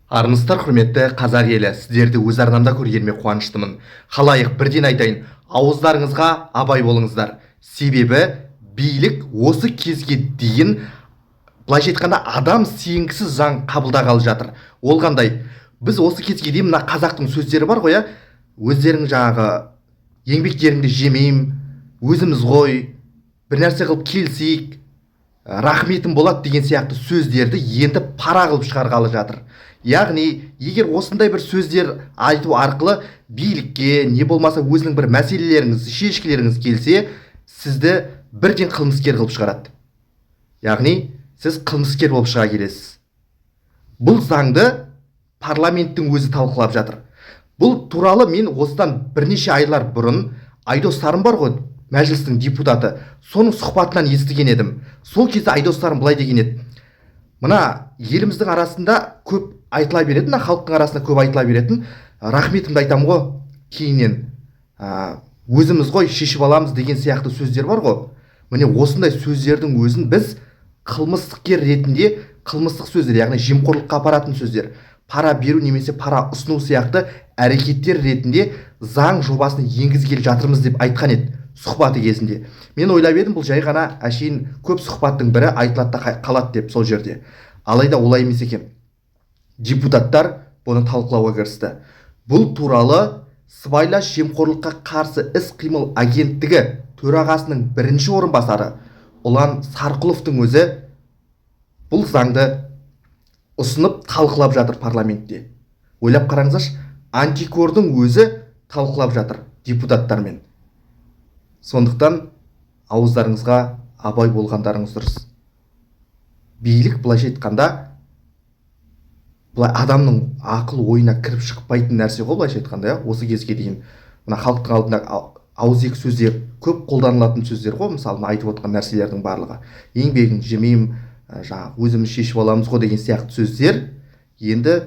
Армысыздар, құрметті қазақ елі, сіздерді өз арнамда көргеніме қуаныштымын. Халайық, бірден айтайын, ауыздарыңызға абай болыңыздар. Себебі билік осы кезге дейін, былайша айтқанда, адам сенгісіз заң қабылдағалы жатыр. Ол қандай? Біз осы кезге дейін мына қазақтың сөздері бар ғой, өздерің жаңағы еңбектеріңді жемеймін, өзіміз ғой, бір нәрсе қылып келісейік, рахметім болады деген сияқты сөздерді енді пара қылып шығарғалы жатыр. Яғни, егер осындай бір сөздер айту арқылы билікке, не болмаса өзінің бір мәселелеріңіз, шешкілеріңіз келсе, сізді бірден қылмыскер қылып шығарады. Яғни, сіз қылмыскер болып шыға келесіз. Бұл заңды парламенттің өзі талқылап жатыр. Бұл туралы мен осыдан бірнеше айлар бұрын Айдос Сарым бар ғой, мәжілістің депутаты, соның сұхбатынан естіген едім. Сол кезде Айдос Сарым былай деген еді: мына еліміздің арасында көп айтыла беретін, халықтың арасында көп айтыла беретін, рахметімді айтамын ғой, кейіннен өзіміз ғой шешіп аламыз деген сияқты сөздер бар ғой. Міне осындай сөздердің өзін біз қылмыстықкер ретінде, қылмыстық сөздер, яғни жемқорлыққа апаратын сөздер, пара беру немесе пара ұсыну сияқты әрекеттер ретінде заң жобасын енгізгелі жатырмыз деп айтқан еді сұхбаты кезінде. Мен ойлап едім, бұл жай ғана әшейін көп сұхбаттың бірі айтылады да қалады деп сол жерде. Алайда олай емес екен. Депутаттар бұны талқылауға кірісті. Бұл туралы сыбайлас жемқорлыққа қарсы іс-қимыл агенттігі төрағасының бірінші орынбасары Ұлан Сарқұловтың өзі бұл заңды ұсынып талқылап жатыр парламентте. Ойлап қараңыздаршы, антикордың өзі талқылап жатыр депутаттармен. Сондықтан ауыздарыңызға абай болғандарыңыз дұрыс. Билік, былайша айтқанда, былай адамның ақыл ойына кіріп шықпайтын нәрсе ғой, былайша айтқанда, осы кезге дейін. Мына халықтың алдында ауызекі сөздер, көп қолданылатын сөздер ғой, мысалы айтып отырған нәрселердің барлығы. Еңбегін жемеймін, өзіміз шешіп аламыз ғой деген сияқты сөздер енді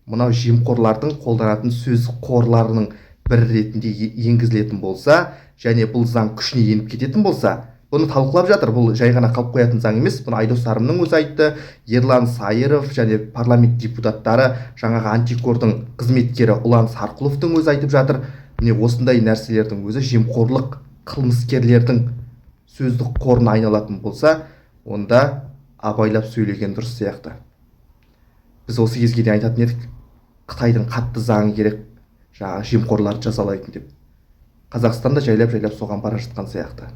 мынау жемқорлардың қолданатын сөз қорларының бір ретінде енгізілетін болса, және бұл заң күшіне еніп кететін болса, бұны талқылап жатыр. Бұл жай ғана қалып қоятын заң емес. Бұны Айдос Сарымның өзі айтты, Ерлан Сайыров және парламент депутаттары, жаңағы антикордың қызметкері Ұлан Сарқұловтың өзі айтып жатыр. Міне осындай нәрселердің өзі жемқорлық қылмыскерлердің сөздік қорына айналатын болса, онда абайлап сөйлеген дұрыс сияқты. Біз осы кезге дейін айтатын едік, Қытайдың қатты заңы керек, жаңағы жемқорларды жазалайтын деп. Қазақстанда жайлап соған бара жатқан сияқты.